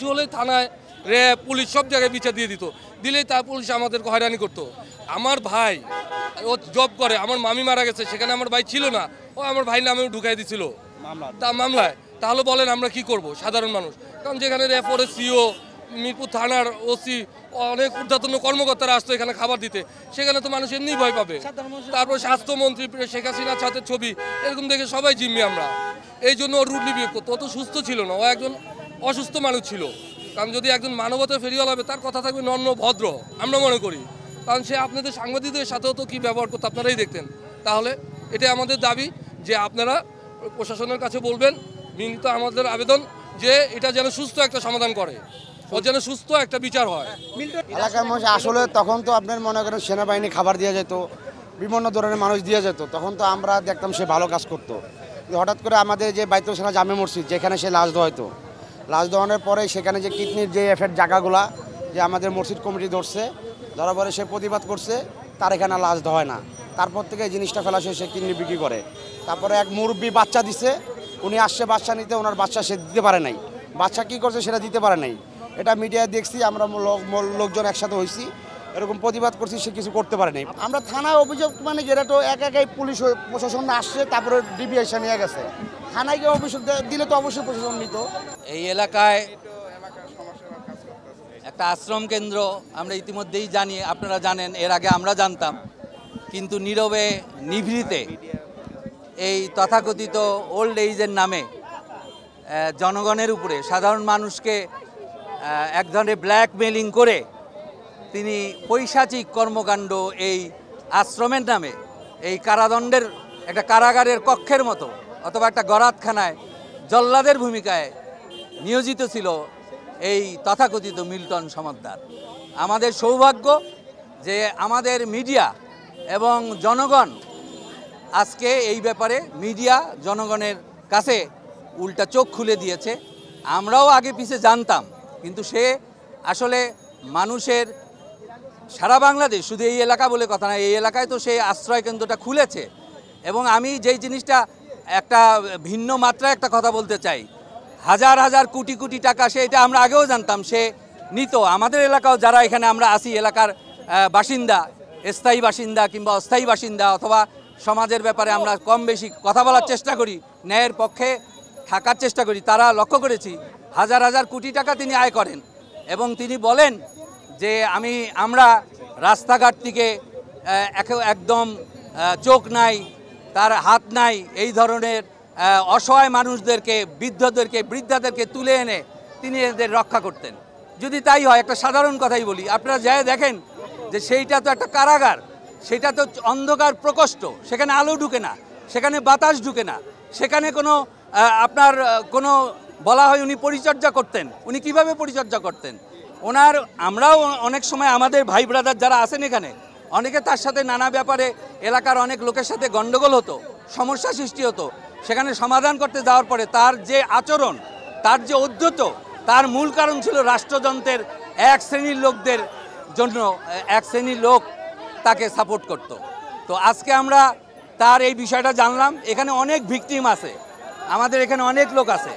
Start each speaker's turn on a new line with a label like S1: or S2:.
S1: কিছু হলে থানায় র্যাব পুলিশ সব জায়গায় বিচার দিয়ে দিলেই তার পুলিশ আমাদেরকে হয়রানি করতো। আমার ভাই ও জব করে, আমার মামি মারা গেছে, সেখানে আমার ভাই ছিল না, ও আমার ভাই নামেও ঢুকাই দিছিল মামলায়। তাহলে বলেন আমরা কি করব সাধারণ মানুষ? কারণ যেখানে র্যাব সিও, মিরপুর থানার ওসি, অনেক ঊর্ধ্বতন কর্মকর্তারা আসতো এখানে খাবার দিতে, সেখানে তো মানুষ এমনি ভয় পাবে। তারপর স্বাস্থ্যমন্ত্রী শেখ হাসিনার সাথে ছবি এরকম দেখে সবাই জিম্মি আমরা। এই জন্য ও রুটলি বিয়োগ করতো। ও তো সুস্থ ছিল না, ও একজন অসুস্থ মানুষ ছিল। কারণ যদি একজন মানবতা ফেরিওয়ালা হবে তার কথা থাকবে নম্র ভদ্র, আমরা মনে করি। কারণ সে আপনাদের সাংবাদিকদের সাথেও তো কী ব্যবহার করতো আপনারাই দেখতেন। তাহলে এটাই আমাদের দাবি যে আপনারা প্রশাসনের কাছে বলবেন, বিনীত আমাদের আবেদন যে এটা যেন সুস্থ একটা সমাধান করে, ও যেন সুস্থ একটা বিচার হয়।
S2: এলাকার মানুষ আসলে তখন তো আপনার মনে করেন সেনাবাহিনী খাবার দিয়ে যেত, বিভিন্ন ধরনের মানুষ দিয়ে যেত, তখন তো আমরা দেখতাম সে ভালো কাজ করতো। হঠাৎ করে আমাদের যে বাইতুল সেনা জামে মসজিদ, যেখানে সে লাশ দোয়াইতো, লাশ দোয়ানোর পরে সেখানে যে কিডনির যে এফেক্ট জায়গাগুলা যে আমাদের মসজিদ কমিটি ধরছে, ধরার পরে সে প্রতিবাদ করছে, তার এখানে লাশ দেওয়া না। তারপর থেকে এই জিনিসটা ফেলা সে কিডনি বিক্রি করে। তারপরে এক মুরব্বী বাচ্চা দিছে, উনি আসছে বাচ্চা নিতে, ওনার বাচ্চা সে দিতে পারে নাই, বাচ্চা কী করছে সেটা দিতে পারে নাই। এটা মিডিয়ায় দেখছি, আমরা লোকজন একসাথে হয়েছি, এরকম প্রতিবাদ করছি, সে কিছু করতে পারে নাই। আমরা থানায় অভিযোগ মানে এটা তো একাই পুলিশ প্রশাসন আসছে, তারপরে ডিবি এসে নিয়ে গেছে। থানায় গিয়ে অভিযোগ দিলে তো অবশ্যই প্রশাসন নিত।
S3: এই এলাকায় একটা আশ্রম কেন্দ্র আমরা ইতিমধ্যেই জানি, আপনারা জানেন, এর আগে আমরা জানতাম, কিন্তু নীরবে নিভৃতে এই তথাকথিত ওল্ড এইজের নামে জনগণের উপরে, সাধারণ মানুষকে এক ধরনের ব্ল্যাকমেলিং করে তিনি পৈশাচিক কর্মকাণ্ড এই আশ্রমের নামে, এই কারাদণ্ডের একটা কারাগারের কক্ষের মতো অথবা একটা গরাতখানায় জল্লাদের ভূমিকায় নিয়োজিত ছিল এই তথাকথিত মিল্টন সমাদ্দার। আমাদের সৌভাগ্য যে আমাদের মিডিয়া এবং জনগণ আজকে এই ব্যাপারে মিডিয়া জনগণের কাছে উল্টা চোখ খুলে দিয়েছে। আমরাও আগে পিছে জানতাম, কিন্তু সে আসলে মানুষের সারা বাংলাদেশ, শুধু এই এলাকা বলে কথা না, এই এলাকায় তো সেই আশ্রয় কেন্দ্রটা খুলেছে। এবং আমি যেই জিনিসটা একটা ভিন্ন মাত্রায় একটা কথা বলতে চাই, হাজার হাজার কোটি কোটি টাকা সে, এটা আমরা আগেও জানতাম, সে নিত। আমাদের এলাকাও যারা এখানে আমরা আসি, এলাকার বাসিন্দা, স্থায়ী বাসিন্দা কিংবা অস্থায়ী বাসিন্দা, অথবা সমাজের ব্যাপারে আমরা কম বেশি কথা বলার চেষ্টা করি, ন্যায়ের পক্ষে থাকার চেষ্টা করি, তারা লক্ষ্য করেছি হাজার হাজার কোটি টাকা তিনি আয় করেন। এবং তিনি বলেন যে আমরা রাস্তাঘাট থেকে একদম চোখ নাই, তার হাত নাই, এই ধরনের অসহায় মানুষদেরকে, বৃদ্ধাদেরকে তুলে এনে তিনি এদের রক্ষা করতেন। যদি তাই হয়, একটা সাধারণ কথাই বলি, আপনারা যাই দেখেন যে সেইটা তো একটা কারাগার, সেটা তো অন্ধকার প্রকোষ্ঠ, সেখানে আলো ঢুকে না, সেখানে বাতাস ঢুকে না, সেখানে কোনো আপনার কোনো বলা হয় উনি পরিচর্যা করতেন, উনি কিভাবে পরিচর্যা করতেন আমরাও অনেক সময় আমাদের ভাই ব্রাদার যারা আছেন এখানে, অনেকে তার সাথে নানা ব্যাপারে এলাকার অনেক লোকের সাথে গণ্ডগোল হতো, সমস্যা সৃষ্টি হতো। সেখানে সমাধান করতে যাওয়ার পরে তার যে আচরণ, তার যে উদ্ধত, তার মূল কারণ ছিল রাষ্ট্রযন্ত্রের এক শ্রেণীর লোকদের জন্য, এক শ্রেণীর লোক তাকে সাপোর্ট করত। তো আজকে আমরা তার এই বিষয়টা জানলাম। এখানে অনেক ভিকটিম আছে, আমাদের এখানে অনেক লোক আছে।